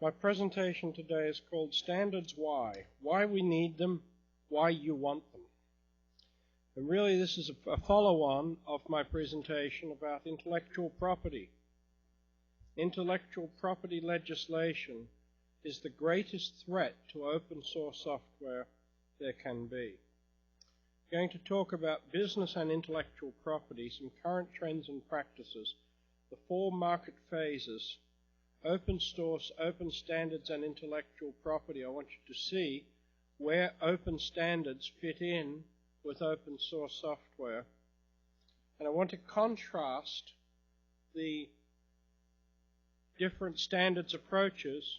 My presentation today is called Standards Why we need them, why you want them. And really this is a follow-on of my presentation about intellectual property. Intellectual property legislation is the greatest threat to open source software there can be. I'm going to talk about business and intellectual property, some current trends and practices, the 4 market phases, open source, open standards, and intellectual property. I want you to see where open standards fit in with open source software. And I want to contrast the different standards approaches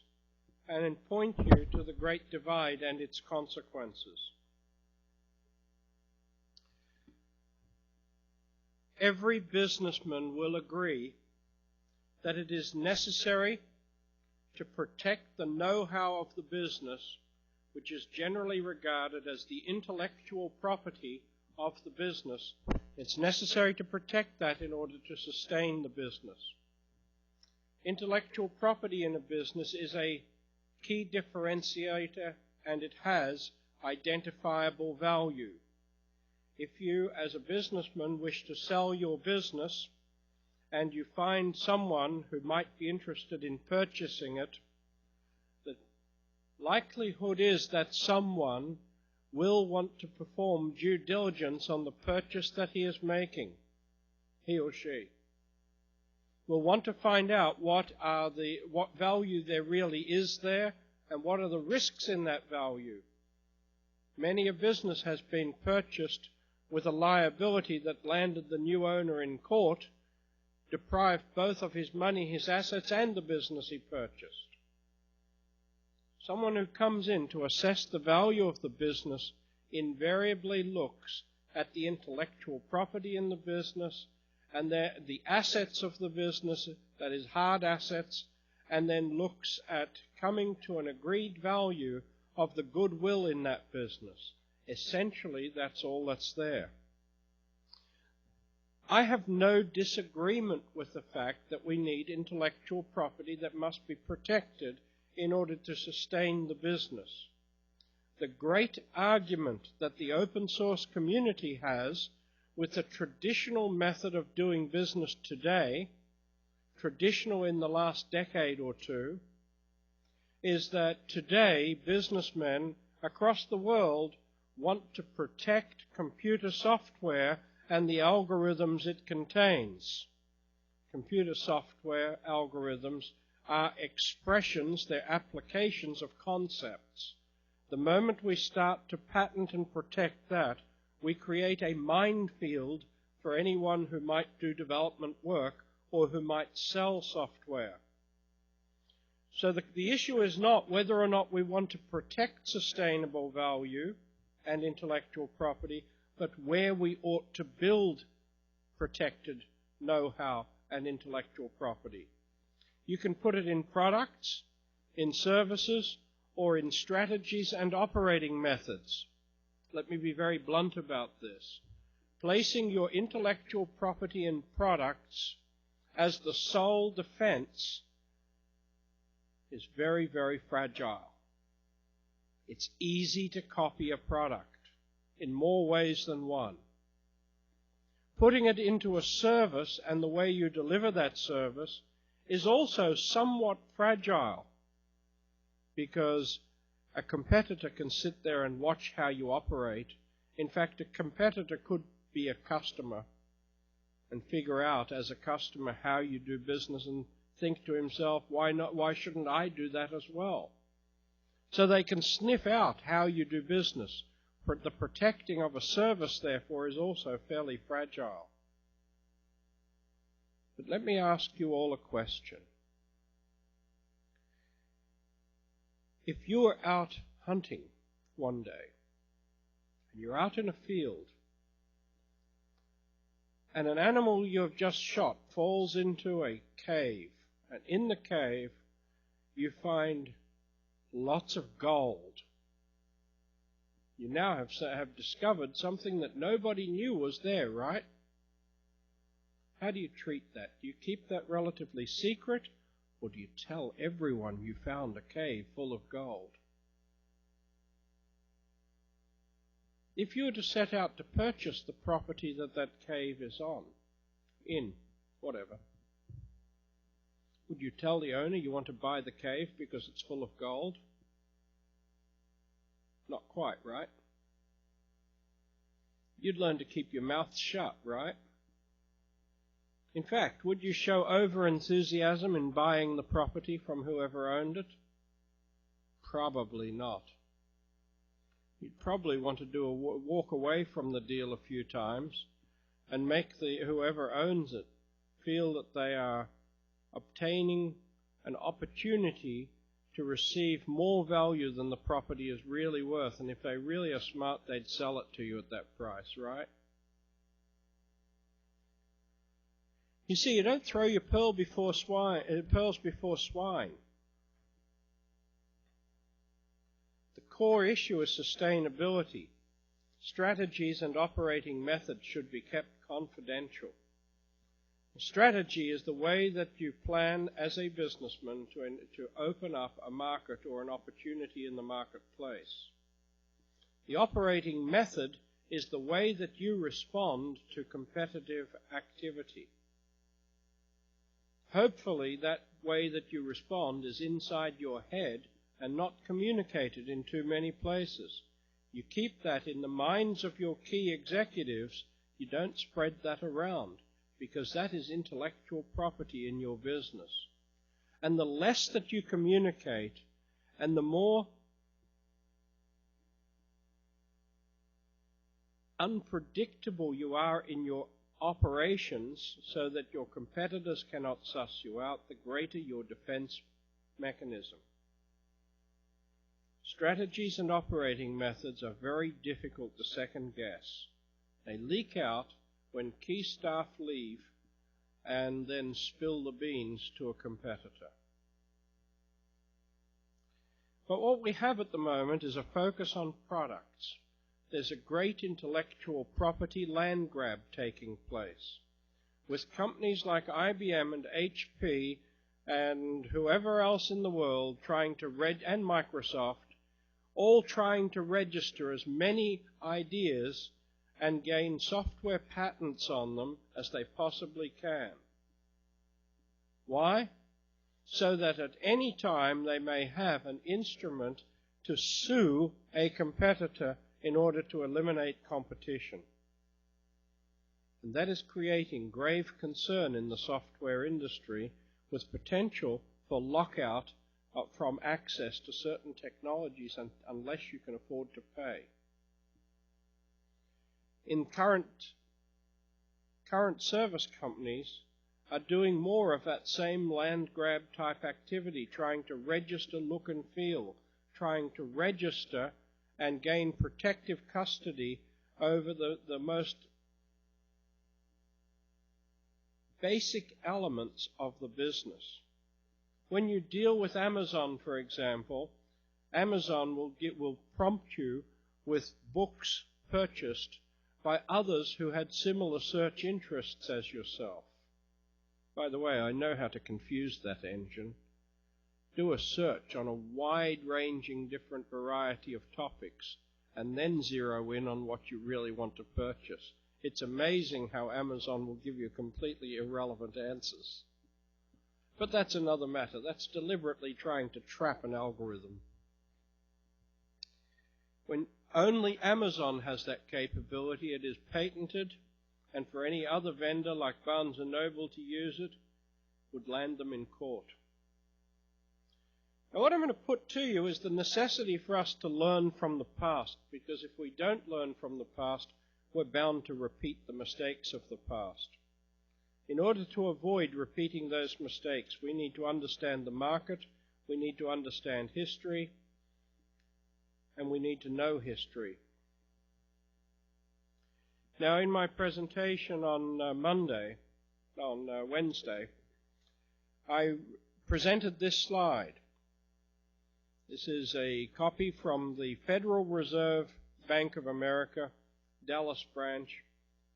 and then point you to the Great Divide and its consequences. Every businessman will agree that it is necessary to protect the know-how of the business, which is generally regarded as the intellectual property of the business. It's necessary to protect that in order to sustain the business. Intellectual property in a business is a key differentiator, and it has identifiable value. If you, as a businessman, wish to sell your business and you find someone who might be interested in purchasing it, the likelihood is that someone will want to perform due diligence on the purchase that he is making, he or she. Will want to find out what value there really is there and what are the risks in that value. Many a business has been purchased with a liability that landed the new owner in court, deprived both of his money, his assets, and the business he purchased. Someone who comes in to assess the value of the business invariably looks at the intellectual property in the business and the assets of the business, that is hard assets, and then looks at coming to an agreed value of the goodwill in that business. Essentially, that's all that's there. I have no disagreement with the fact that we need intellectual property that must be protected in order to sustain the business. The great argument that the open source community has with the traditional method of doing business today, traditional in the last decade or two, is that today businessmen across the world want to protect computer software and the algorithms it contains. Computer software algorithms are expressions, they're applications of concepts. The moment we start to patent and protect that, we create a minefield for anyone who might do development work or who might sell software. So the issue is not whether or not we want to protect sustainable value and intellectual property, but where we ought to build protected know-how and intellectual property. You can put it in products, in services, or in strategies and operating methods. Let me be very blunt about this. Placing your intellectual property in products as the sole defense is very, very fragile. It's easy to copy a product in more ways than one. Putting it into a service and the way you deliver that service is also somewhat fragile, because a competitor can sit there and watch how you operate. In fact, a competitor could be a customer and figure out as a customer how you do business and think to himself, why shouldn't I do that as well? So they can sniff out how you do business. The protecting of a service, therefore, is also fairly fragile. But let me ask you all a question. If you are out hunting one day, and you're out in a field, and an animal you have just shot falls into a cave, and in the cave you find lots of gold, you now have discovered something that nobody knew was there, right? How do you treat that? Do you keep that relatively secret, Or do you tell everyone you found a cave full of gold? If you were to set out to purchase the property that cave is whatever, would you tell the owner you want to buy the cave because it's full of gold? Not quite, right? You'd learn to keep your mouth shut, right? In fact, would you show over-enthusiasm in buying the property from whoever owned it? Probably not. You'd probably want to walk away from the deal a few times and make whoever owns it feel that they are obtaining an opportunity to receive more value than the property is really worth. And if they really are smart, they'd sell it to you at that price, right? You see, you don't throw your pearls before swine. The core issue is sustainability. Strategies and operating methods should be kept confidential. Strategy is the way that you plan as a businessman to open up a market or an opportunity in the marketplace. The operating method is the way that you respond to competitive activity. Hopefully that way that you respond is inside your head and not communicated in too many places. You keep that in the minds of your key executives. You don't spread that around, because that is intellectual property in your business. And the less that you communicate, and the more unpredictable you are in your operations so that your competitors cannot suss you out, the greater your defense mechanism. Strategies and operating methods are very difficult to second guess. They leak out when key staff leave and then spill the beans to a competitor. But what we have at the moment is a focus on products. There's a great intellectual property land grab taking place, with companies like IBM and HP and whoever else in the world and Microsoft, all trying to register as many ideas and gain software patents on them as they possibly can. Why? So that at any time they may have an instrument to sue a competitor in order to eliminate competition. And that is creating grave concern in the software industry, with potential for lockout from access to certain technologies unless you can afford to pay. In current service companies are doing more of that same land grab type activity, trying to register look and feel, trying to register and gain protective custody over the most basic elements of the business. When you deal with Amazon, for example, Amazon will prompt you with books purchased by others who had similar search interests as yourself. By the way, I know how to confuse that engine. Do a search on a wide-ranging different variety of topics and then zero in on what you really want to purchase. It's amazing how Amazon will give you completely irrelevant answers. But that's another matter. That's deliberately trying to trap an algorithm. When only Amazon has that capability, it is patented, and for any other vendor like Barnes & Noble to use it would land them in court. Now, what I'm going to put to you is the necessity for us to learn from the past, because if we don't learn from the past, we're bound to repeat the mistakes of the past. In order to avoid repeating those mistakes, we need to understand the market, we need to understand history, and we need to know history. Now, in my presentation on Wednesday, I presented this slide. This is a copy from the Federal Reserve Bank of America, Dallas branch,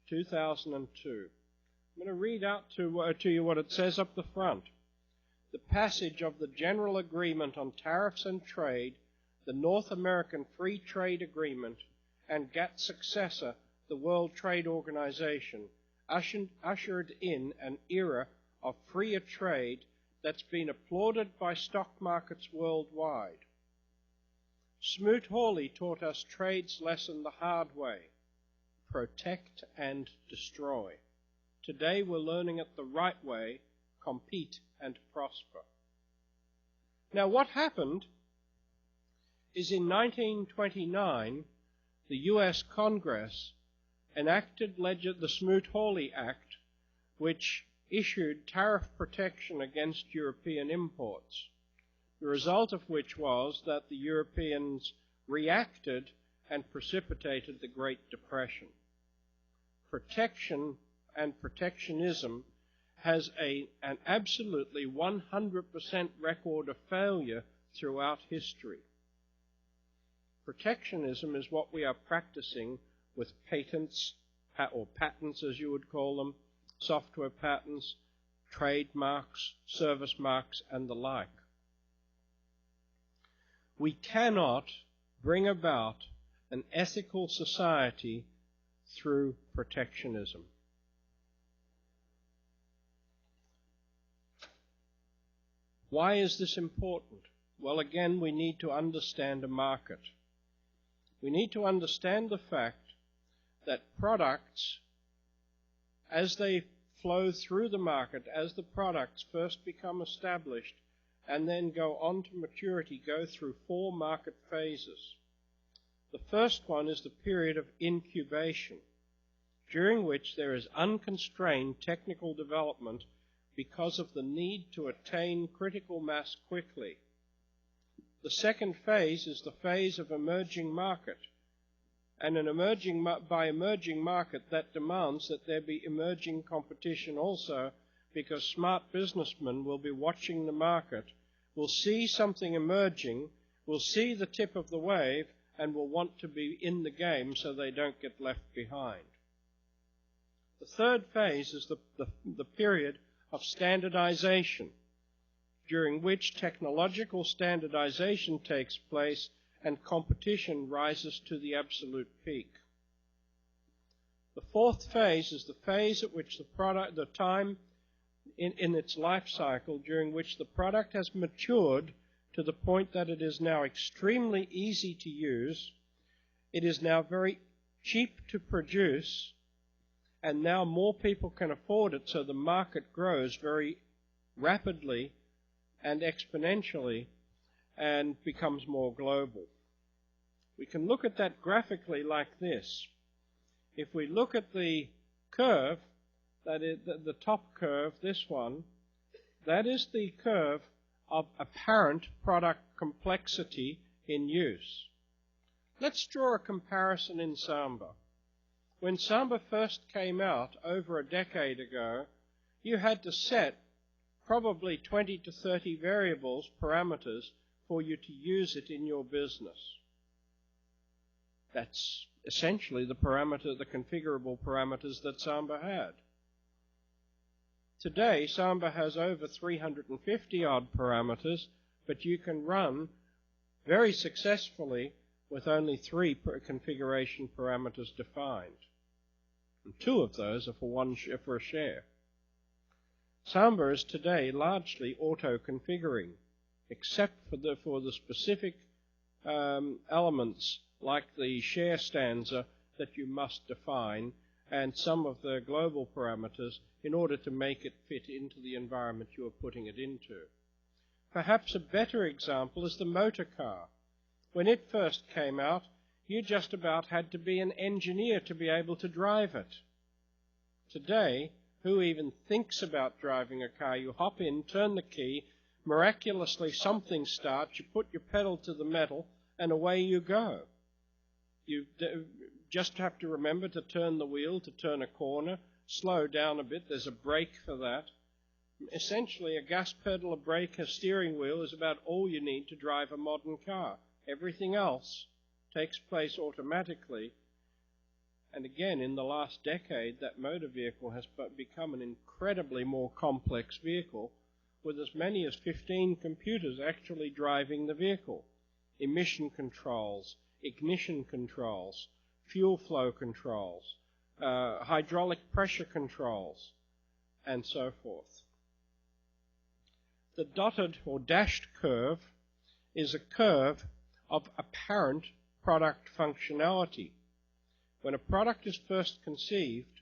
2002. I'm going to read out to you what it says up the front. the passage of the General Agreement on Tariffs and Trade, the North American Free Trade Agreement, and GATT's successor, the World Trade Organization, ushered in an era of freer trade that's been applauded by stock markets worldwide. Smoot-Hawley taught us trade's lesson the hard way: protect and destroy. Today we're learning it the right way: compete and prosper. Now what happened is in 1929 the US Congress enacted the Smoot-Hawley Act, which issued tariff protection against European imports, the result of which was that the Europeans reacted and precipitated the Great Depression. Protection and protectionism has an absolutely 100% record of failure throughout history. Protectionism is what we are practicing with patents, or patents as you would call them, software patents, trademarks, service marks, and the like. We cannot bring about an ethical society through protectionism. Why is this important? Well, again, we need to understand a market. We need to understand the fact that products, as they flow through the market, as the products first become established and then go on to maturity, go through 4 market phases. The first one is the period of incubation, during which there is unconstrained technical development because of the need to attain critical mass quickly. The second phase is the phase of emerging market, and by emerging market that demands that there be emerging competition also, because smart businessmen will be watching the market, will see something emerging, will see the tip of the wave, and will want to be in the game so they don't get left behind. The third phase is the period of standardization, during which technological standardization takes place and competition rises to the absolute peak. The fourth phase is the phase at which the time in its life cycle during which the product has matured to the point that it is now extremely easy to use, it is now very cheap to produce, and now more people can afford it, so the market grows very rapidly and exponentially and becomes more global. We can look at that graphically like this. If we look at the curve, that is the top curve, this one, that is the curve of apparent product complexity in use. Let's draw a comparison in Samba. When Samba first came out over a decade ago, you had to set probably 20 to 30 variables, parameters, for you to use it in your business. That's essentially the configurable parameters that Samba had. Today, Samba has over 350 odd parameters, but you can run very successfully with only 3 configuration parameters defined. And 2 of those are for a share. Samba is today largely auto-configuring, except for the specific elements like the share stanza that you must define and some of the global parameters in order to make it fit into the environment you are putting it into. Perhaps a better example is the motor car. When it first came out, you just about had to be an engineer to be able to drive it. Today, who even thinks about driving a car? You hop in, turn the key, miraculously something starts, you put your pedal to the metal, and away you go. You just have to remember to turn the wheel, to turn a corner, slow down a bit, there's a brake for that. Essentially, a gas pedal, a brake, a steering wheel is about all you need to drive a modern car. Everything else takes place automatically. And again, in the last decade, that motor vehicle has become an incredibly more complex vehicle, with as many as 15 computers actually driving the vehicle. Emission controls, ignition controls, fuel flow controls, hydraulic pressure controls, and so forth. The dotted or dashed curve is a curve of apparent product functionality. When a product is first conceived,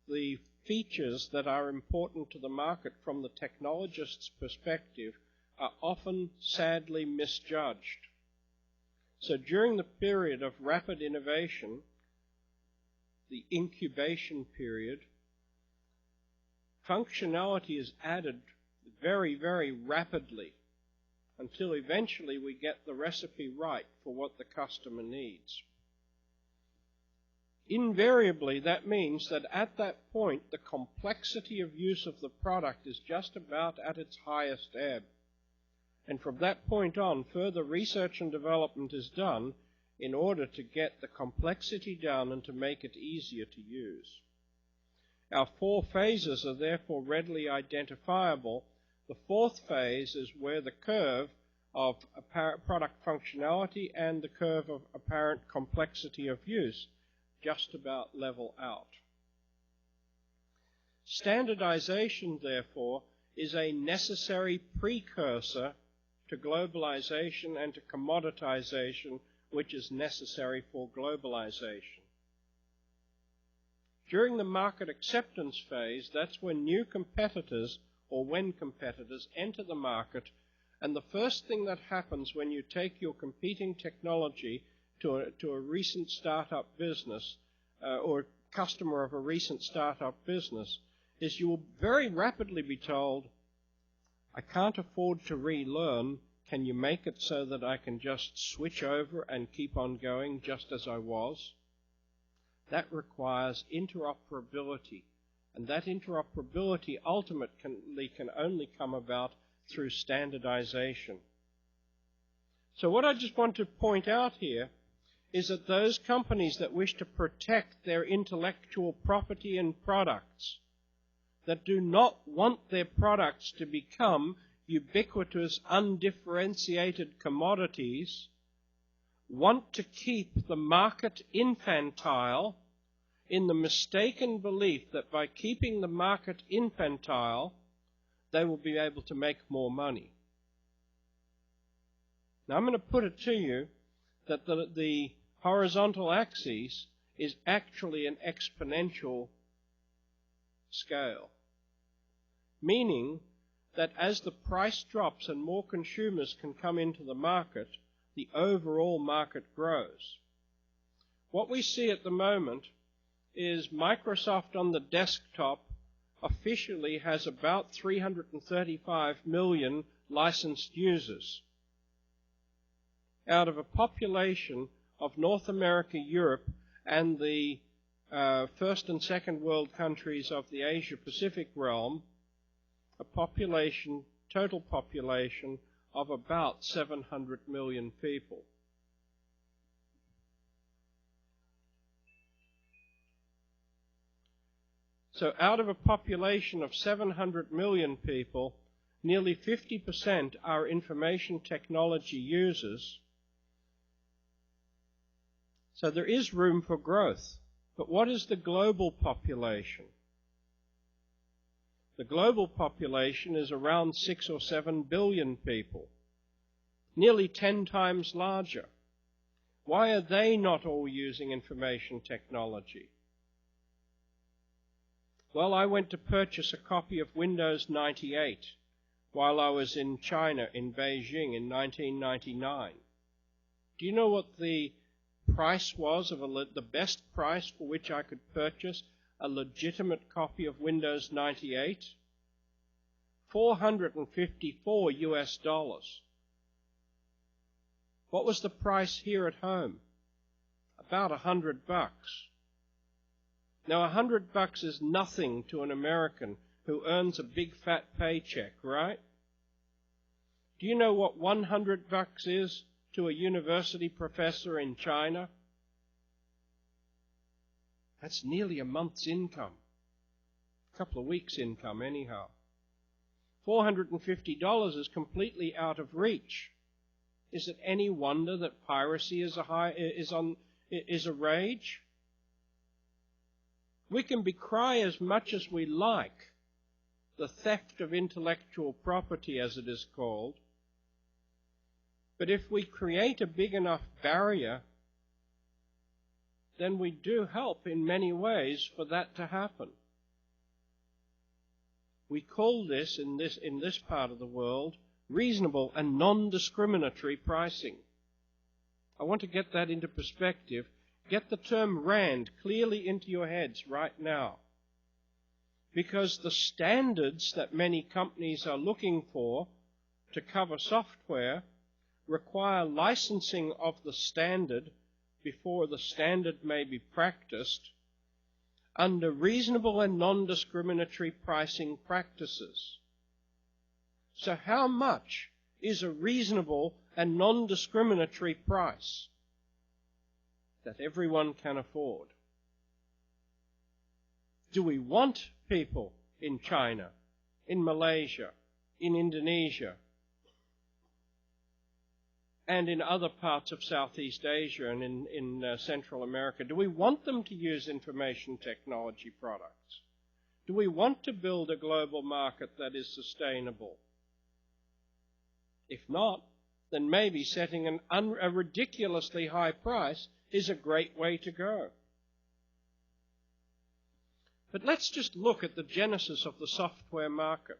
the features that are important to the market from the technologist's perspective are often sadly misjudged. So during the period of rapid innovation, the incubation period, functionality is added very, very rapidly until eventually we get the recipe right for what the customer needs. Invariably, that means that at that point, the complexity of use of the product is just about at its highest ebb. And from that point on, further research and development is done in order to get the complexity down and to make it easier to use. Our 4 phases are therefore readily identifiable. The 4th phase is where the curve of product functionality and the curve of apparent complexity of use just about level out. Standardization, therefore, is a necessary precursor to globalization and to commoditization, which is necessary for globalization. During the market acceptance phase, that's when new competitors, or when competitors, enter the market, and the first thing that happens when you take your competing technology to a recent startup business, or customer of a recent startup business, is you will very rapidly be told, I can't afford to relearn. Can you make it so that I can just switch over and keep on going just as I was? That requires interoperability, and that interoperability ultimately can only come about through standardization. So what I just want to point out here is that those companies that wish to protect their intellectual property and products, that do not want their products to become ubiquitous, undifferentiated commodities, want to keep the market infantile in the mistaken belief that by keeping the market infantile, they will be able to make more money. Now I'm going to put it to you that the horizontal axis is actually an exponential scale, meaning that as the price drops and more consumers can come into the market, the overall market grows. What we see at the moment is Microsoft on the desktop officially has about 335 million licensed users out of a population of North America, Europe, and the first and second world countries of the Asia-Pacific realm, a population, total population of about 700 million people. So out of a population of 700 million people, nearly 50% are information technology users. So there is room for growth. But what is the global population? The global population is around 6 or 7 billion people, nearly 10 times larger. Why are they not all using information technology? Well, I went to purchase a copy of Windows 98 while I was in China, in Beijing, in 1999. Do you know what the price was of the best price for which I could purchase a legitimate copy of Windows 98? $454 US. What was the price here at home? About $100. Now, $100 is nothing to an American who earns a big fat paycheck, right? Do you know what $100 is to a university professor in China? That's nearly a month's income. A couple of weeks' income, anyhow. $450 is completely out of reach. Is it any wonder that piracy is a rage? We can decry as much as we like the theft of intellectual property, as it is called, but if we create a big enough barrier, then we do help in many ways for that to happen. We call this, in this part of the world, reasonable and non-discriminatory pricing. I want to get that into perspective. Get the term RAND clearly into your heads right now. Because the standards that many companies are looking for to cover software require licensing of the standard before the standard may be practiced under reasonable and non-discriminatory pricing practices. So how much is a reasonable and non-discriminatory price that everyone can afford? Do we want people in China, in Malaysia, in Indonesia, and in other parts of Southeast Asia and in Central America? Do we want them to use information technology products? Do we want to build a global market that is sustainable? If not, then maybe setting a ridiculously high price is a great way to go. But let's just look at the genesis of the software market.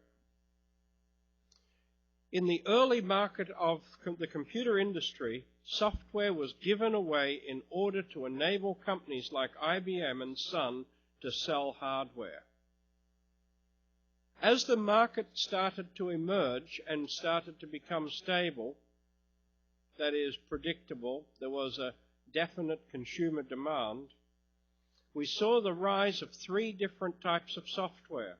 In the early market of the computer industry, software was given away in order to enable companies like IBM and Sun to sell hardware. As the market started to emerge and started to become stable, that is predictable, there was a definite consumer demand, we saw the rise of three different types of software: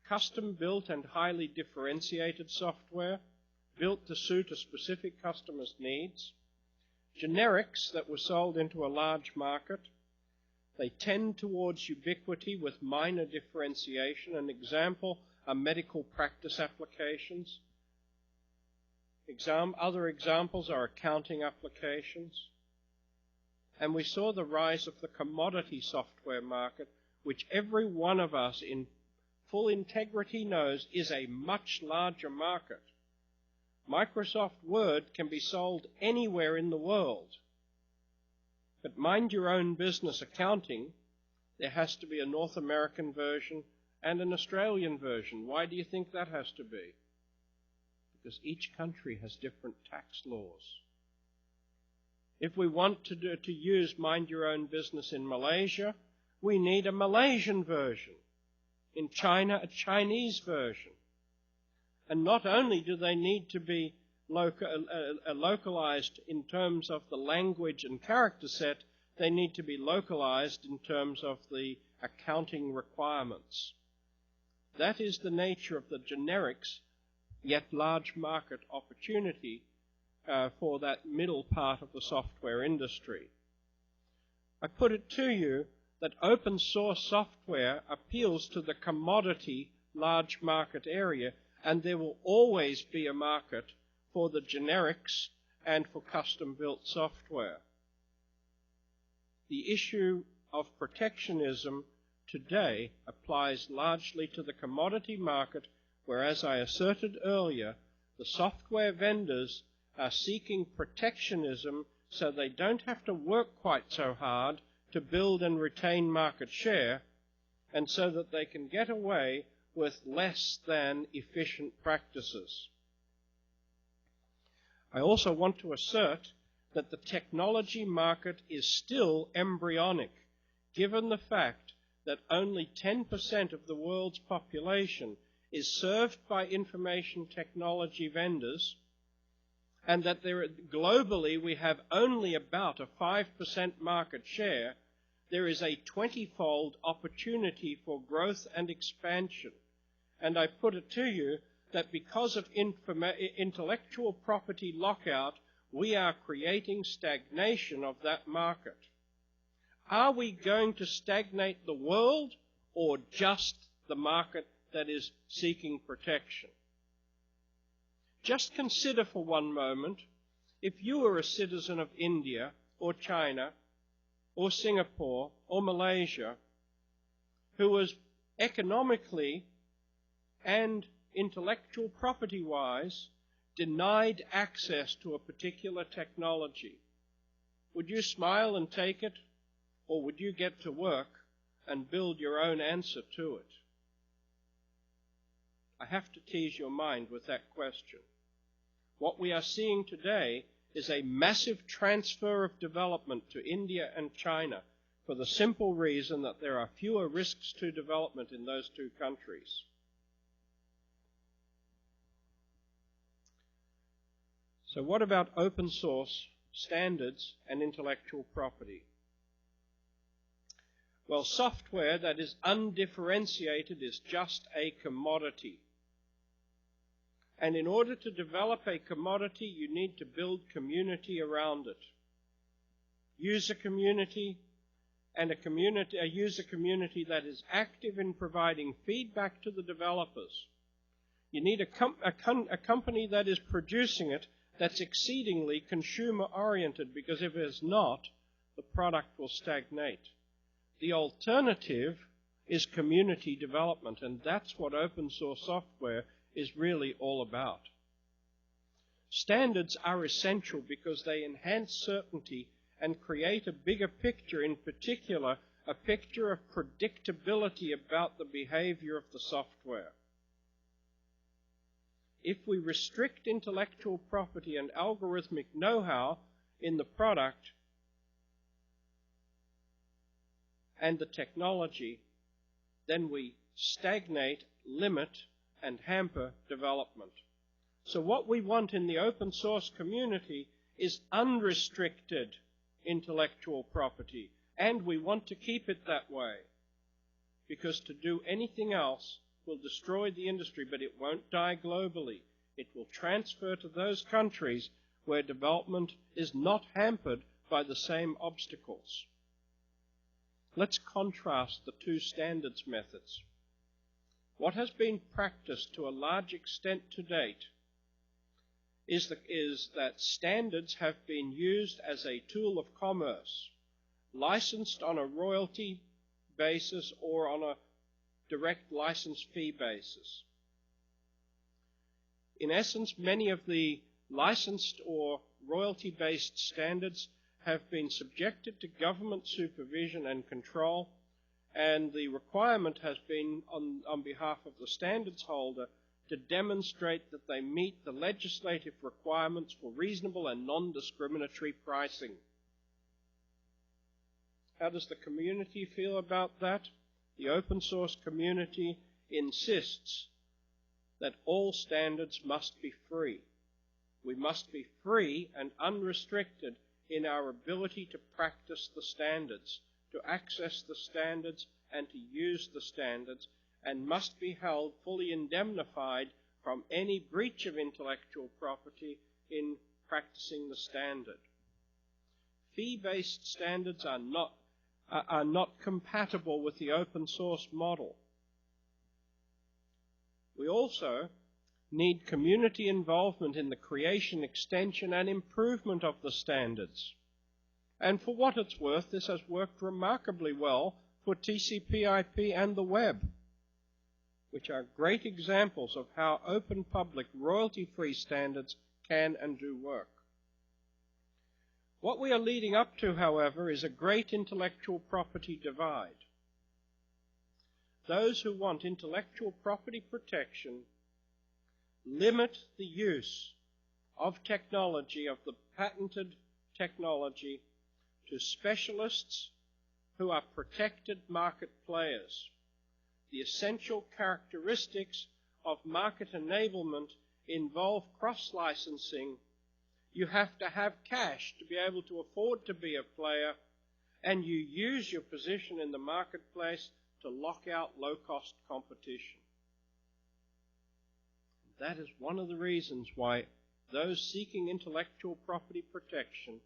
custom-built and highly differentiated software, built to suit a specific customer's needs; generics that were sold into a large market. They tend towards ubiquity with minor differentiation. An example are medical practice applications. Other examples are accounting applications. And we saw the rise of the commodity software market, which every one of us in full integrity knows is a much larger market. Microsoft Word can be sold anywhere in the world. But mind your own business accounting, there has to be a North American version and an Australian version. Why do you think that has to be? Because each country has different tax laws. If we want to use Mind Your Own Business in Malaysia, we need a Malaysian version. In China, a Chinese version. And not only do they need to be localized in terms of the language and character set, they need to be localized in terms of the accounting requirements. That is the nature of the generics, yet large market opportunity for that middle part of the software industry. I put it to you that open source software appeals to the commodity large market area, and there will always be a market for the generics and for custom-built software. The issue of protectionism today applies largely to the commodity market, where, as I asserted earlier, the software vendors are seeking protectionism so they don't have to work quite so hard to build and retain market share, and so that they can get away with less than efficient practices. I also want to assert that the technology market is still embryonic, given the fact that only 10% of the world's population is served by information technology vendors, and that globally we have only about a 5% market share. There is a 20-fold opportunity for growth and expansion. And I put it to you that because of intellectual property lockout, we are creating stagnation of that market. Are we going to stagnate the world or just the market that is seeking protection? Just consider for one moment, if you were a citizen of India or China or Singapore or Malaysia who was economically and intellectual property-wise denied access to a particular technology. Would you smile and take it, or would you get to work and build your own answer to it? I have to tease your mind with that question. What we are seeing today is a massive transfer of development to India and China for the simple reason that there are fewer risks to development in those two countries. So what about open source standards and intellectual property? Well, software that is undifferentiated is just a commodity. And in order to develop a commodity, you need to build community around it. User community, and a user community that is active in providing feedback to the developers. You need a company that is producing it that's exceedingly consumer-oriented, because if it is not, the product will stagnate. The alternative is community development, and that's what open source software is really all about. Standards are essential because they enhance certainty and create a bigger picture, in particular, a picture of predictability about the behavior of the software. If we restrict intellectual property and algorithmic know-how in the product and the technology, then we stagnate, limit, and hamper development. So what we want in the open source community is unrestricted intellectual property, and we want to keep it that way, because to do anything else will destroy the industry, but it won't die globally. It will transfer to those countries where development is not hampered by the same obstacles. Let's contrast the two standards methods. What has been practiced to a large extent to date is that standards have been used as a tool of commerce, licensed on a royalty basis or on a direct license fee basis. In essence, many of the licensed or royalty-based standards have been subjected to government supervision and control, and the requirement has been on behalf of the standards holder to demonstrate that they meet the legislative requirements for reasonable and non-discriminatory pricing. How does the community feel about that? The open source community insists that all standards must be free. We must be free and unrestricted in our ability to practice the standards, to access the standards, and to use the standards, and must be held fully indemnified from any breach of intellectual property in practicing the standard. Fee-based standards are not compatible with the open source model. We also need community involvement in the creation, extension, and improvement of the standards. And for what it's worth, this has worked remarkably well for TCP/IP and the web, which are great examples of how open, public, royalty-free standards can and do work. What we are leading up to, however, is a great intellectual property divide. Those who want intellectual property protection limit the use of technology, of the patented technology, to specialists who are protected market players. The essential characteristics of market enablement involve cross-licensing. You have to have cash to be able to afford to be a player, and you use your position in the marketplace to lock out low-cost competition. That is one of the reasons why those seeking intellectual property protection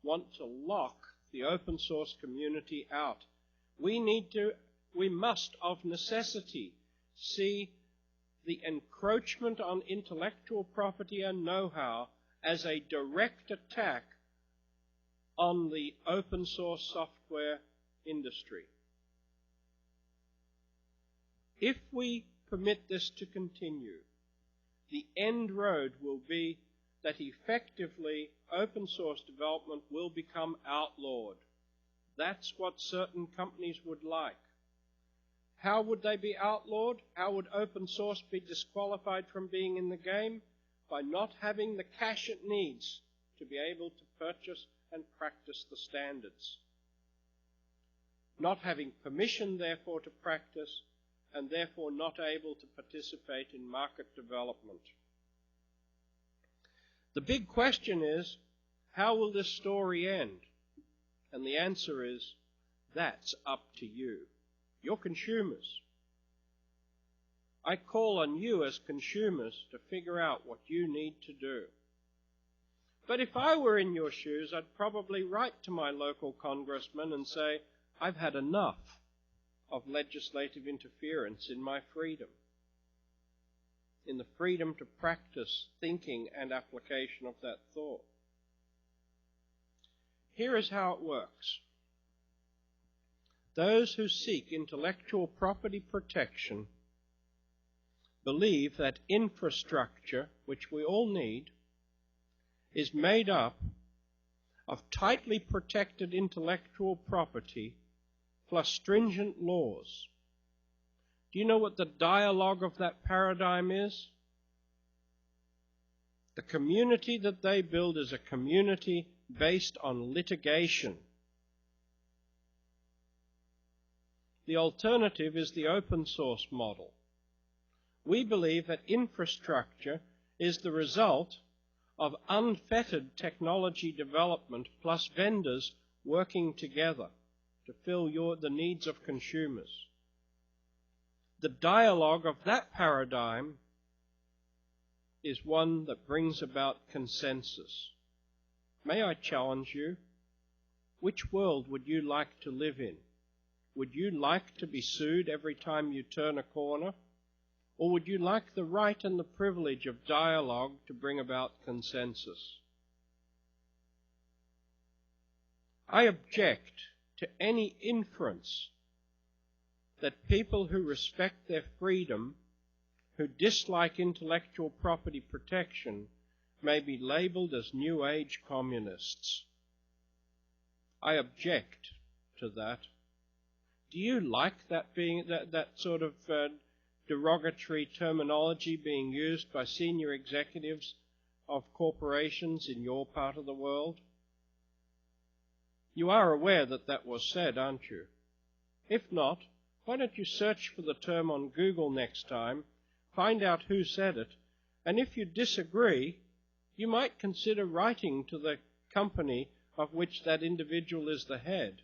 want to lock the open source community out. We must, of necessity, see the encroachment on intellectual property and know-how as a direct attack on the open source software industry. If we permit this to continue, the end road will be that effectively open source development will become outlawed. That's what certain companies would like. How would they be outlawed? How would open source be disqualified from being in the game? By not having the cash it needs to be able to purchase and practice the standards. Not having permission, therefore, to practice, and therefore not able to participate in market development. The big question is, how will this story end? And the answer is, that's up to you. You're consumers. I call on you as consumers to figure out what you need to do. But if I were in your shoes, I'd probably write to my local congressman and say, I've had enough of legislative interference in my freedom, in the freedom to practice thinking and application of that thought. Here is how it works. Those who seek intellectual property protection believe that infrastructure, which we all need, is made up of tightly protected intellectual property plus stringent laws. Do you know what the dialogue of that paradigm is? The community that they build is a community based on litigation. The alternative is the open source model. We believe that infrastructure is the result of unfettered technology development plus vendors working together to fill the needs of consumers. The dialogue of that paradigm is one that brings about consensus. May I challenge you? Which world would you like to live in? Would you like to be sued every time you turn a corner? Or would you like the right and the privilege of dialogue to bring about consensus? I object to any inference that people who respect their freedom, who dislike intellectual property protection, may be labeled as New Age communists. I object to that. Do you like that sort of derogatory terminology being used by senior executives of corporations in your part of the world? You are aware that that was said, aren't you? If not, why don't you search for the term on Google next time, find out who said it, and if you disagree, you might consider writing to the company of which that individual is the head.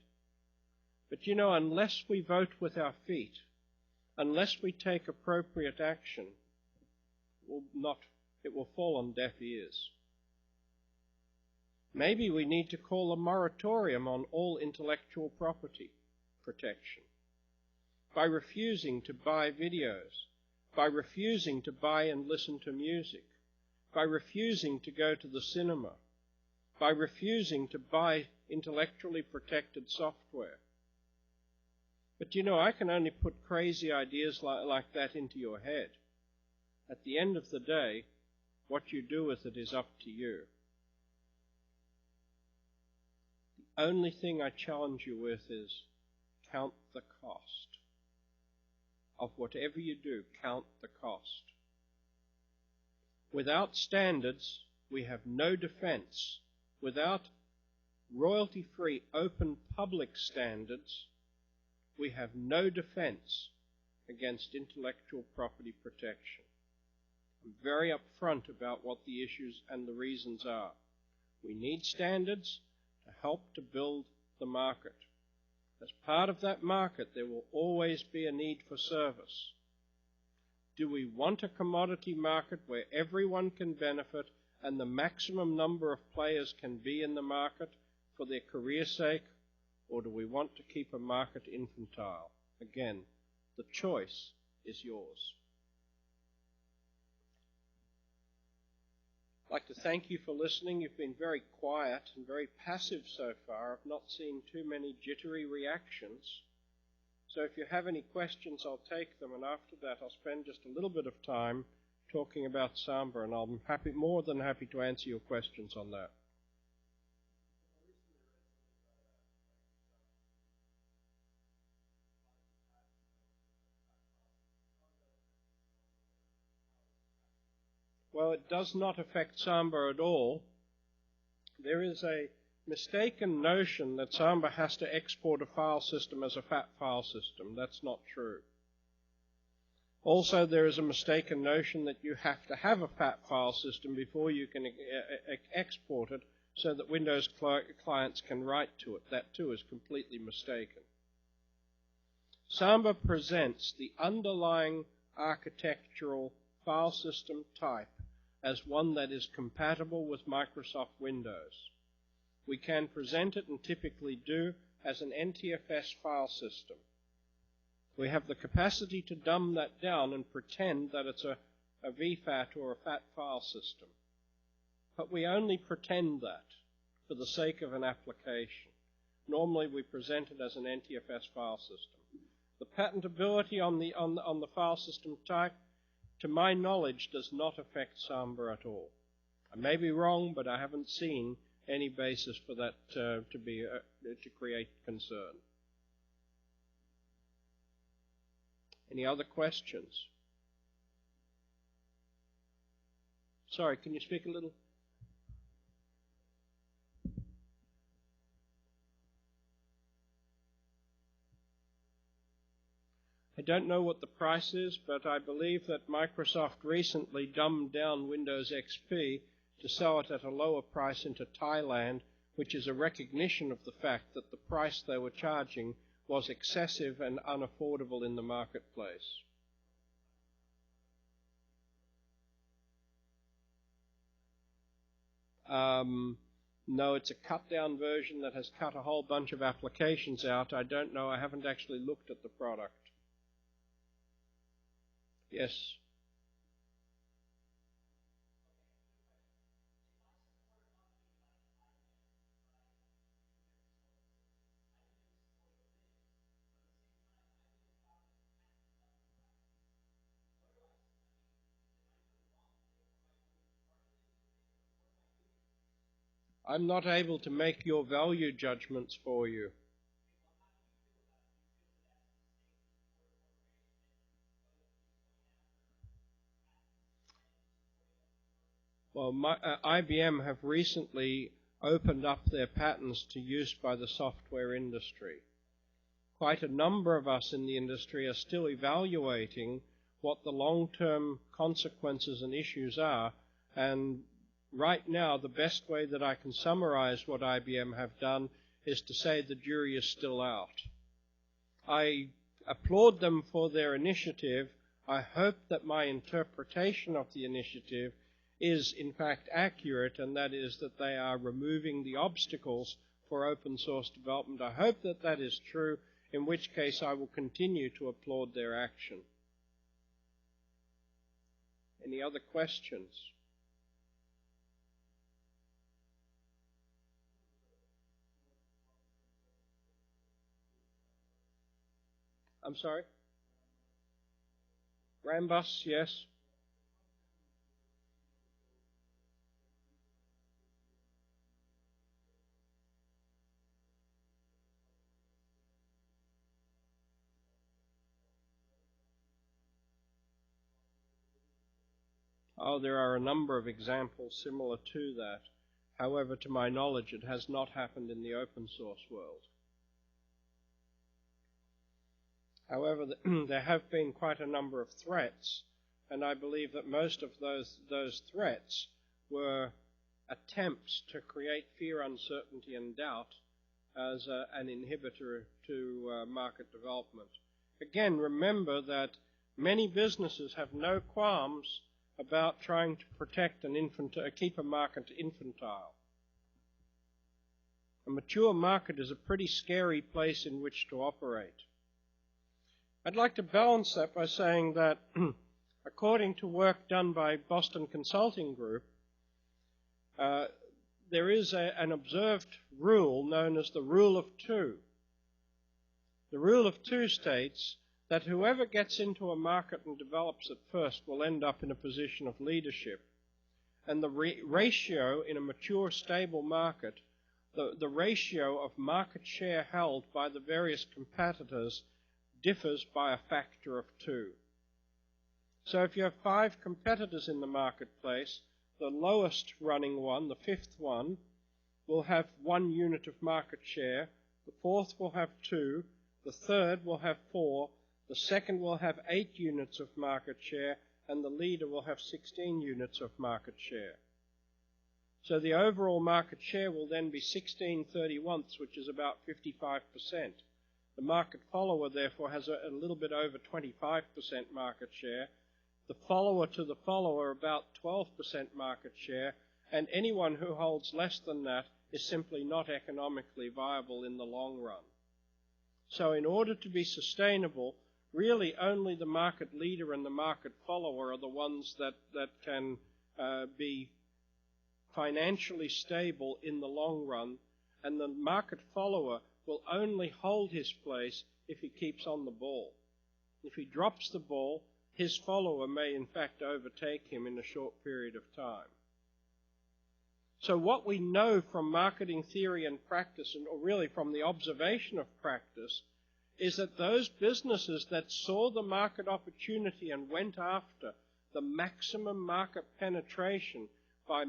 But you know, unless we vote with our feet, unless we take appropriate action, it will fall on deaf ears. Maybe we need to call a moratorium on all intellectual property protection by refusing to buy videos, by refusing to buy and listen to music, by refusing to go to the cinema, by refusing to buy intellectually protected software. But you know, I can only put crazy ideas like that into your head. At the end of the day, what you do with it is up to you. The only thing I challenge you with is count the cost. Of whatever you do, count the cost. Without standards, we have no defense. Without royalty-free, open public standards, we have no defense against intellectual property protection. I'm very upfront about what the issues and the reasons are. We need standards to help to build the market. As part of that market, there will always be a need for service. Do we want a commodity market where everyone can benefit and the maximum number of players can be in the market for their career's sake? Or do we want to keep a market infantile? Again, the choice is yours. I'd like to thank you for listening. You've been very quiet and very passive so far. I've not seen too many jittery reactions. So if you have any questions, I'll take them, and after that I'll spend just a little bit of time talking about Samba, and I'm more than happy to answer your questions on that. Well, it does not affect Samba at all. There is a mistaken notion that Samba has to export a file system as a FAT file system. That's not true. Also, there is a mistaken notion that you have to have a FAT file system before you can export it so that Windows clients can write to it. That too is completely mistaken. Samba presents the underlying architectural file system type as one that is compatible with Microsoft Windows. We can present it, and typically do, as an NTFS file system. We have the capacity to dumb that down and pretend that it's a VFAT or a FAT file system. But we only pretend that for the sake of an application. Normally we present it as an NTFS file system. The patentability on the file system type, to my knowledge, does not affect Samba at all. I may be wrong, but I haven't seen any basis for that to create concern. Any other questions? Sorry, can you speak a little? I don't know what the price is, but I believe that Microsoft recently dumbed down Windows XP to sell it at a lower price into Thailand, which is a recognition of the fact that the price they were charging was excessive and unaffordable in the marketplace. No, it's a cut-down version that has cut a whole bunch of applications out. I don't know. I haven't actually looked at the product. Yes. I'm not able to make your value judgments for you. Well, IBM have recently opened up their patents to use by the software industry. Quite a number of us in the industry are still evaluating what the long-term consequences and issues are, and right now the best way that I can summarize what IBM have done is to say the jury is still out. I applaud them for their initiative. I hope that my interpretation of the initiative is in fact accurate, and that is that they are removing the obstacles for open source development. I hope that that is true, in which case I will continue to applaud their action. Any other questions? I'm sorry? Rambus, yes. Oh, there are a number of examples similar to that. However, to my knowledge, it has not happened in the open source world. However, there have been quite a number of threats, and I believe that most of those threats were attempts to create fear, uncertainty, and doubt as an inhibitor to market development. Again, remember that many businesses have no qualms about trying to protect keep a market infantile. A mature market is a pretty scary place in which to operate. I'd like to balance that by saying that according to work done by Boston Consulting Group, there is an observed rule known as the rule of two. The rule of two states that whoever gets into a market and develops it first will end up in a position of leadership. And the ratio in a mature, stable market, the ratio of market share held by the various competitors differs by a factor of two. So if you have 5 competitors in the marketplace, the lowest running one, the 5th one, will have 1 unit of market share, the 4th will have 2, the 3rd will have 4, the 2nd will have 8 units of market share, and the leader will have 16 units of market share. So the overall market share will then be 16/31, which is about 55%. The market follower, therefore, has a little bit over 25% market share. The follower to the follower, about 12% market share, and anyone who holds less than that is simply not economically viable in the long run. So in order to be sustainable, really only the market leader and the market follower are the ones that can be financially stable in the long run, and the market follower will only hold his place if he keeps on the ball. If he drops the ball, his follower may in fact overtake him in a short period of time. So what we know from marketing theory and practice, or really from the observation of practice, is that those businesses that saw the market opportunity and went after the maximum market penetration by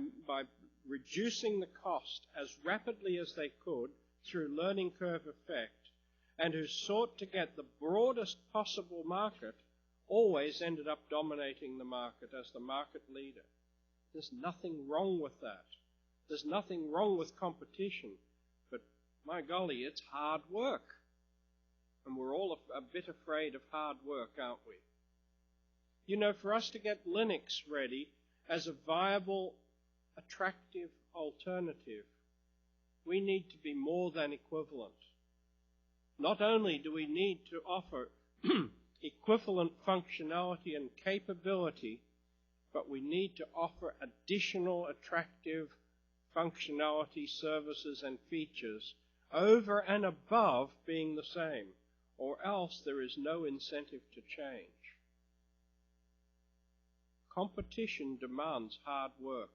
reducing the cost as rapidly as they could through learning curve effect, and who sought to get the broadest possible market, always ended up dominating the market as the market leader. There's nothing wrong with that. There's nothing wrong with competition, but my golly, it's hard work. And we're all a bit afraid of hard work, aren't we? You know, for us to get Linux ready as a viable, attractive alternative, we need to be more than equivalent. Not only do we need to offer equivalent functionality and capability, but we need to offer additional attractive functionality, services, and features over and above being the same, or else there is no incentive to change. Competition demands hard work.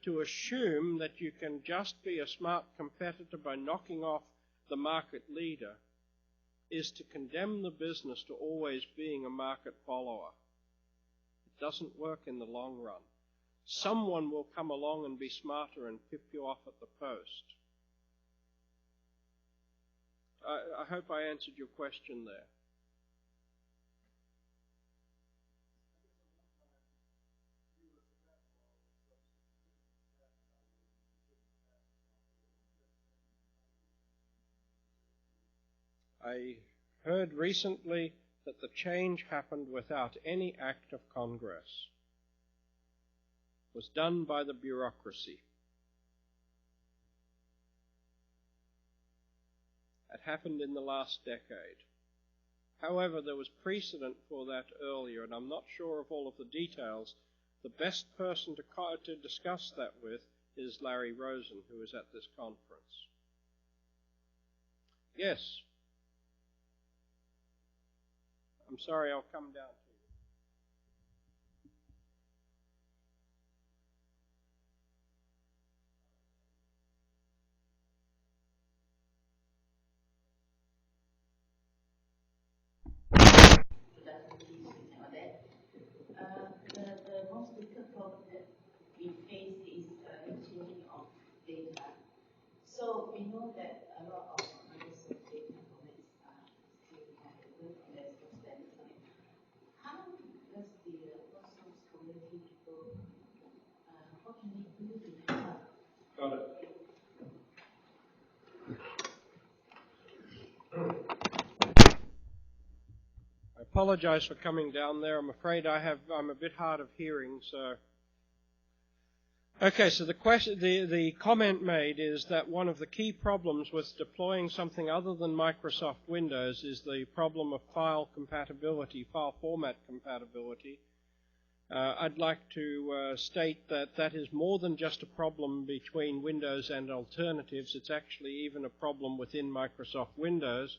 To assume that you can just be a smart competitor by knocking off the market leader is to condemn the business to always being a market follower. It doesn't work in the long run. Someone will come along and be smarter and pip you off at the post. I hope I answered your question there. I heard recently that the change happened without any act of Congress. It was done by the bureaucracy. It happened in the last decade. However, there was precedent for that earlier, and I'm not sure of all of the details. The best person to discuss that with is Larry Rosen, who is at this conference. Yes. I'm sorry, I'll come down to you. The most difficult problem that we face is exchanging of data. So we know that a lot of Microsoft data formats are still inadequate and there's no standard on it. How does the open source community people, what can they do to help? Got it. I apologize for coming down there. I'm afraid I'm a bit hard of hearing, so. Okay, so the comment made is that one of the key problems with deploying something other than Microsoft Windows is the problem of file compatibility, file format compatibility. I'd like to state that that is more than just a problem between Windows and alternatives. It's actually even a problem within Microsoft Windows,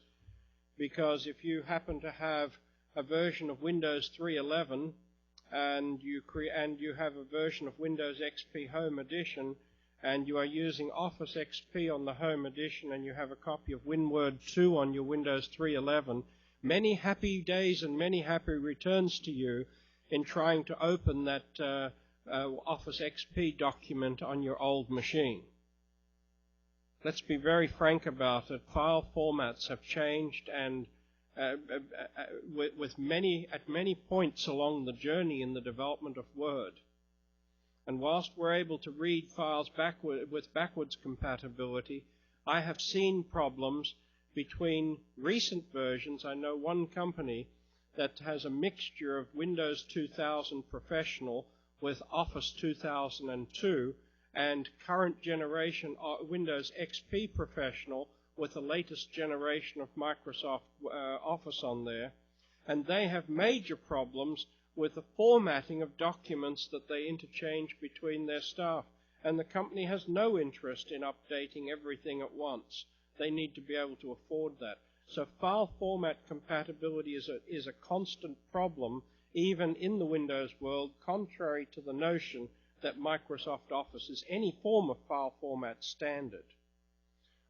because if you happen to have a version of Windows 3.11 and you have a version of Windows XP Home Edition, and you are using Office XP on the Home Edition, and you have a copy of WinWord 2 on your Windows 3.11, many happy days and many happy returns to you in trying to open that Office XP document on your old machine. Let's be very frank about it. File formats have changed, and at many points along the journey in the development of Word. And whilst we're able to read files with backwards compatibility, I have seen problems between recent versions. I know one company that has a mixture of Windows 2000 Professional with Office 2002 and current generation Windows XP Professional with the latest generation of Microsoft Office on there. And they have major problems with the formatting of documents that they interchange between their staff. And the company has no interest in updating everything at once. They need to be able to afford that. So file format compatibility is a constant problem, even in the Windows world, contrary to the notion that Microsoft Office is any form of file format standard.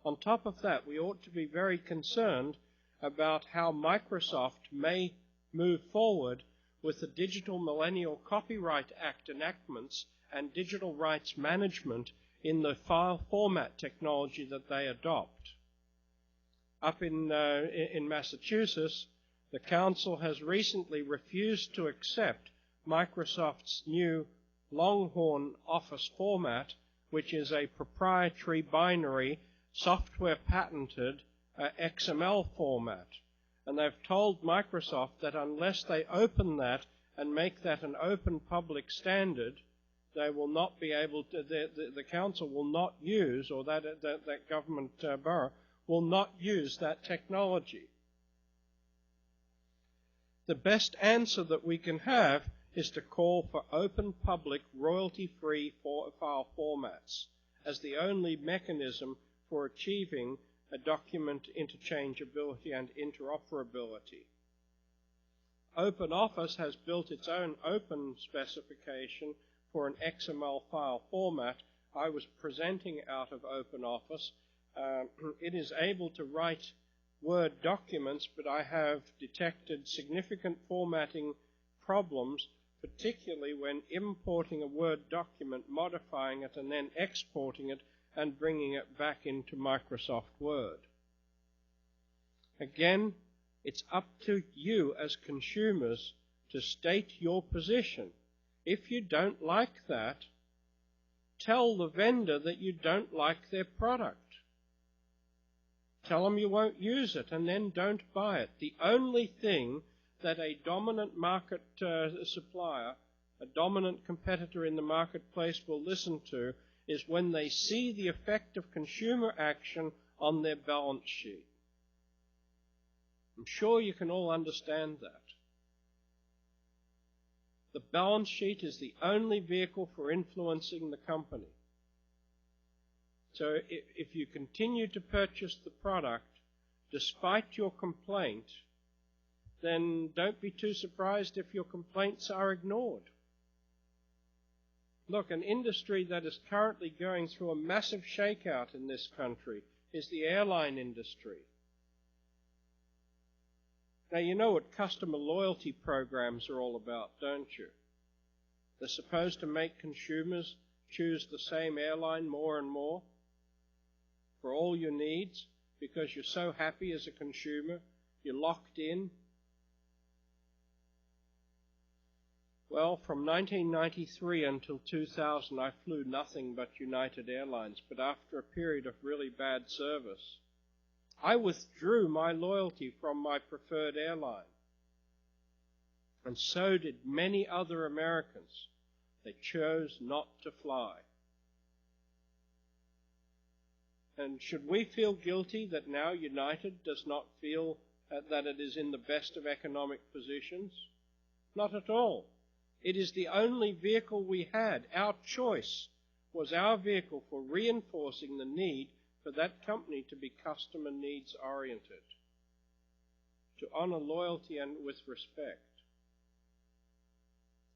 On top of that, we ought to be very concerned about how Microsoft may move forward with the Digital Millennial Copyright Act enactments and digital rights management in the file format technology that they adopt. Up in Massachusetts, the Council has recently refused to accept Microsoft's new Longhorn Office format, which is a proprietary binary, software patented XML format. And they've told Microsoft that unless they open that and make that an open public standard, they will not be able to, the Council will not use, or that government borough will not use that technology. The best answer that we can have is to call for open public royalty-free file formats as the only mechanism for achieving a document interchangeability and interoperability. OpenOffice has built its own open specification for an XML file format. I was presenting out of OpenOffice. It is able to write Word documents, but I have detected significant formatting problems, particularly when importing a Word document, modifying it, and then exporting it and bringing it back into Microsoft Word. Again, it's up to you as consumers to state your position. If you don't like that, tell the vendor that you don't like their product. Tell them you won't use it, and then don't buy it. The only thing that a dominant market supplier, a dominant competitor in the marketplace will listen to is when they see the effect of consumer action on their balance sheet. I'm sure you can all understand that. The balance sheet is the only vehicle for influencing the company. So if you continue to purchase the product despite your complaint, then don't be too surprised if your complaints are ignored. Look, an industry that is currently going through a massive shakeout in this country is the airline industry. Now, you know what customer loyalty programs are all about, don't you? They're supposed to make consumers choose the same airline more and more for all your needs because you're so happy as a consumer, you're locked in. Well, from 1993 until 2000, I flew nothing but United Airlines, but after a period of really bad service, I withdrew my loyalty from my preferred airline. And so did many other Americans. They chose not to fly. And should we feel guilty that now United does not feel that it is in the best of economic positions? Not at all. It is the only vehicle we had. Our choice was our vehicle for reinforcing the need for that company to be customer needs oriented, to honor loyalty and with respect.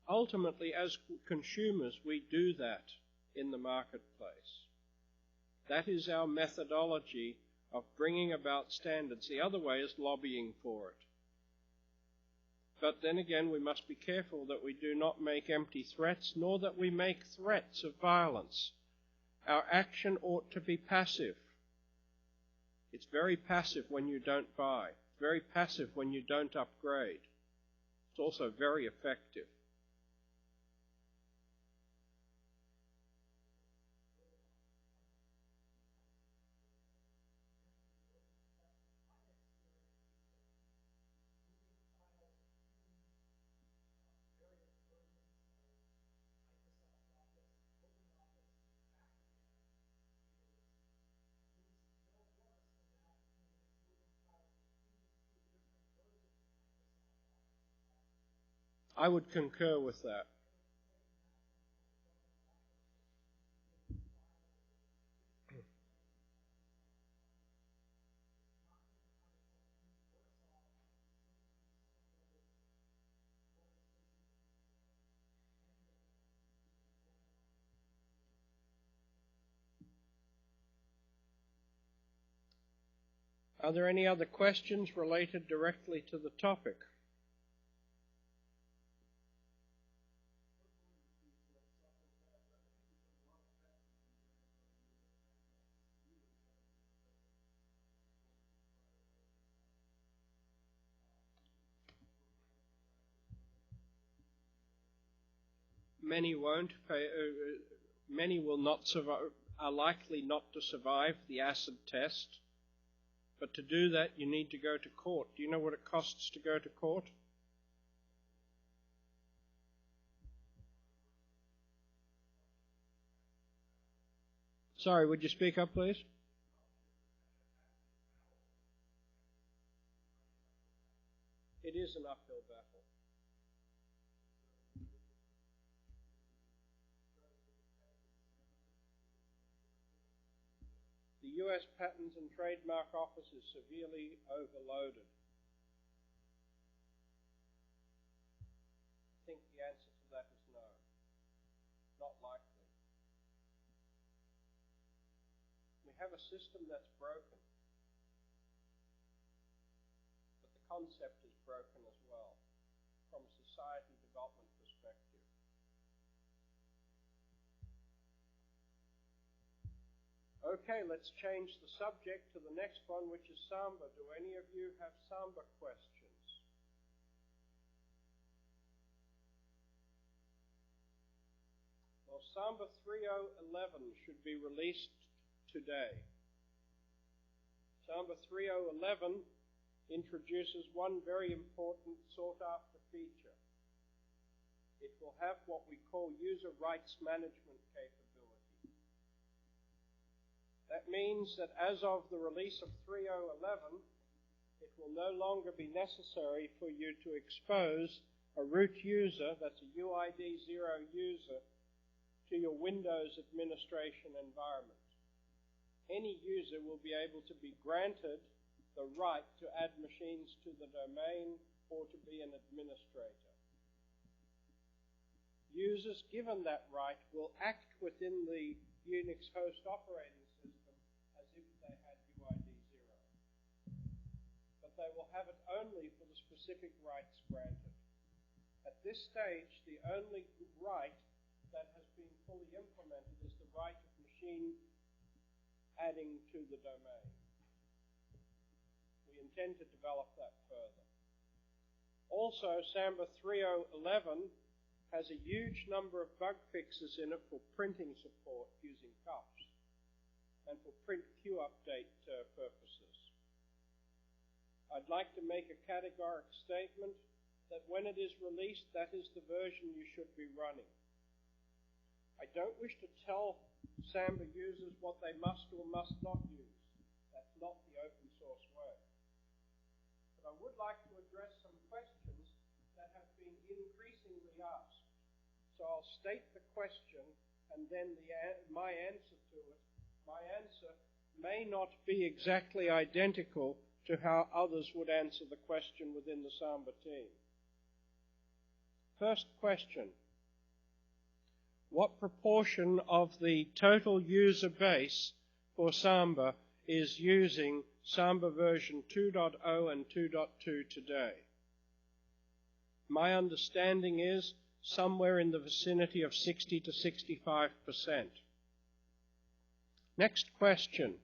Ultimately, as consumers, we do that in the marketplace. That is our methodology of bringing about standards. The other way is lobbying for it. But then again, we must be careful that we do not make empty threats, nor that we make threats of violence. Our action ought to be passive. It's very passive when you don't buy. It's very passive when you don't upgrade. It's also very effective. I would concur with that. Are there any other questions related directly to the topic? Many won't. Many will not survive, are likely not to survive the acid test. But to do that, you need to go to court. Do you know what it costs to go to court? Sorry, would you speak up, please? It is an uphill battle. The U.S. Patent and Trademark Office is severely overloaded. I think the answer to that is no. Not likely. We have a system that's broken, but the concept is broken as well, from a society development perspective. Okay, let's change the subject to the next one, which is Samba. Do any of you have Samba questions? Well, Samba 3011 should be released today. Samba 3011 introduces one very important sought-after feature. It will have what we call user rights management capability. That means that as of the release of 3011, it will no longer be necessary for you to expose a root user, that's a UID 0 user, to your Windows administration environment. Any user will be able to be granted the right to add machines to the domain or to be an administrator. Users given that right will act within the Unix host operating system as if they had UID 0. But they will have it only for the specific rights granted. At this stage, the only right that has been fully implemented is the right of machine adding to the domain. We intend to develop that further. Also, Samba 3011 has a huge number of bug fixes in it for printing support using cups and for print queue update purposes. I'd like to make a categoric statement that when it is released, that is the version you should be running. I don't wish to tell Samba users what they must or must not use. That's not the open source way. But I would like to address some questions that have been increasingly asked. So I'll state the question and then my answer to it. My answer may not be exactly identical to how others would answer the question within the Samba team. First question: what proportion of the total user base for Samba is using Samba version 2.0 and 2.2 today? My understanding is somewhere in the vicinity of 60 to 65%. Next question: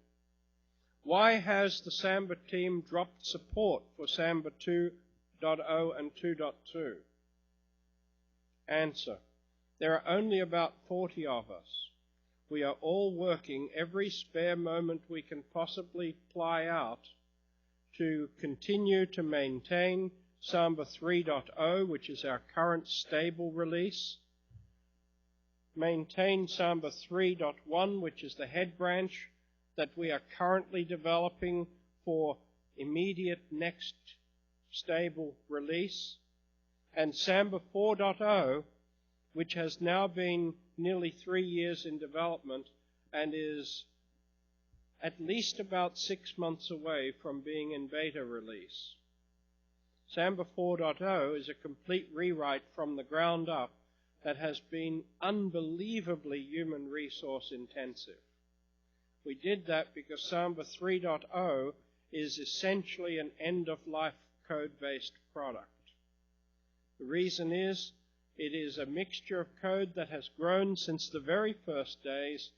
why has the Samba team dropped support for Samba 2.0 and 2.2? Answer: there are only about 40 of us. We are all working every spare moment we can possibly ply out to continue to maintain Samba 3.0, which is our current stable release, maintain Samba 3.1, which is the head branch that we are currently developing for immediate next stable release, and Samba 4.0, which has now been nearly 3 years in development and is at least about 6 months away from being in beta release. Samba 4.0 is a complete rewrite from the ground up that has been unbelievably human resource intensive. We did that because Samba 3.0 is essentially an end-of-life code-based product. The reason is, it is a mixture of code that has grown since the very first days.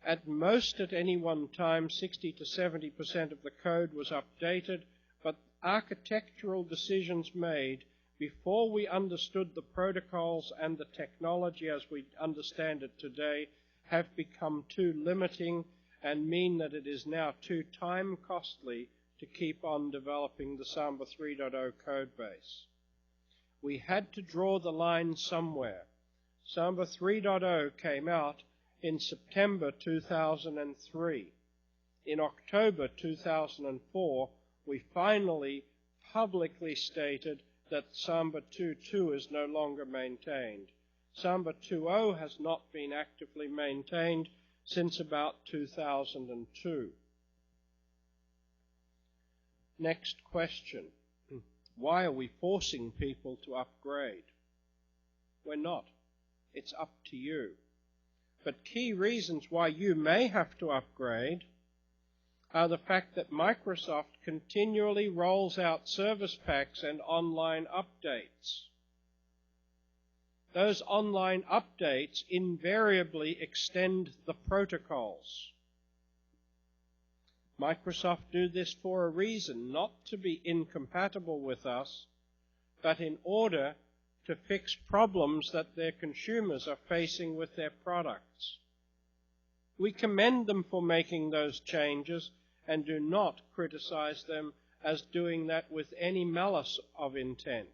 At most at any one time, 60 to 70% of the code was updated, but architectural decisions made before we understood the protocols and the technology as we understand it today have become too limiting and mean that it is now too time costly to keep on developing the Samba 3.0 code base. We had to draw the line somewhere. Samba 3.0 came out in September 2003. In October 2004, we finally publicly stated that Samba 2.2 is no longer maintained. Samba 2.0 has not been actively maintained since about 2002. Next question: why are we forcing people to upgrade? We're not. It's up to you. But key reasons why you may have to upgrade are the fact that Microsoft continually rolls out service packs and online updates. Those online updates invariably extend the protocols. Microsoft do this for a reason, not to be incompatible with us, but in order to fix problems that their consumers are facing with their products. We commend them for making those changes and do not criticize them as doing that with any malice of intent.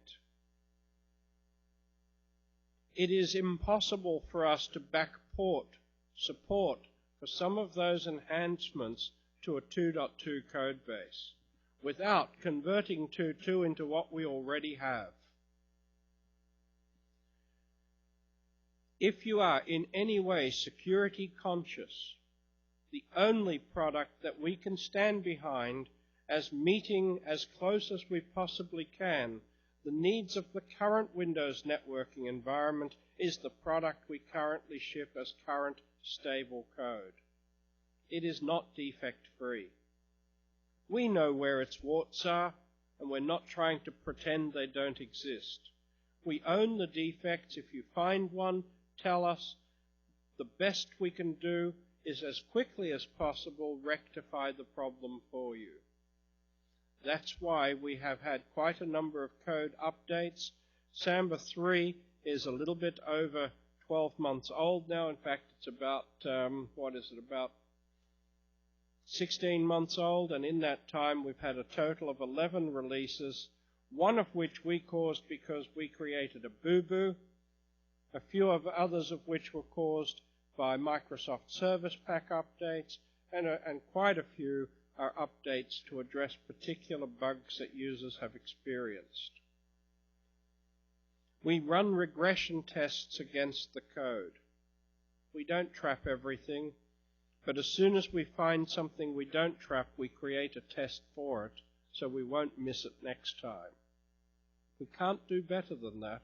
It is impossible for us to backport support for some of those enhancements to a 2.2 code base without converting 2.2 into what we already have. If you are in any way security conscious, the only product that we can stand behind as meeting as close as we possibly can the needs of the current Windows networking environment is the product we currently ship as current stable code. It is not defect-free. We know where its warts are, and we're not trying to pretend they don't exist. We own the defects. If you find one, tell us. The best we can do is as quickly as possible rectify the problem for you. That's why we have had quite a number of code updates. Samba 3 is a little bit over 12 months old now. In fact, it's about, about 16 months old, and in that time we've had a total of 11 releases, one of which we caused because we created a boo-boo, a few of others of which were caused by Microsoft Service Pack updates, and quite a few are updates to address particular bugs that users have experienced. We run regression tests against the code. We don't trap everything, but as soon as we find something we don't trap, we create a test for it, so we won't miss it next time. We can't do better than that.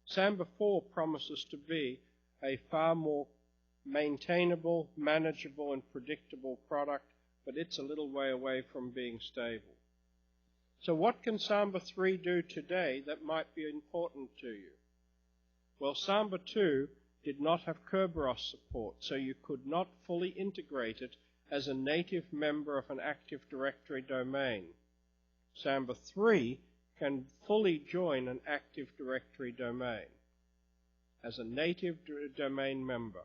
Samba 4 promises to be a far more maintainable, manageable, and predictable product, but it's a little way away from being stable. So what can Samba 3 do today that might be important to you? Well, Samba 2 did not have Kerberos support, so you could not fully integrate it as a native member of an Active Directory domain. Samba 3 can fully join an Active Directory domain as a native domain member.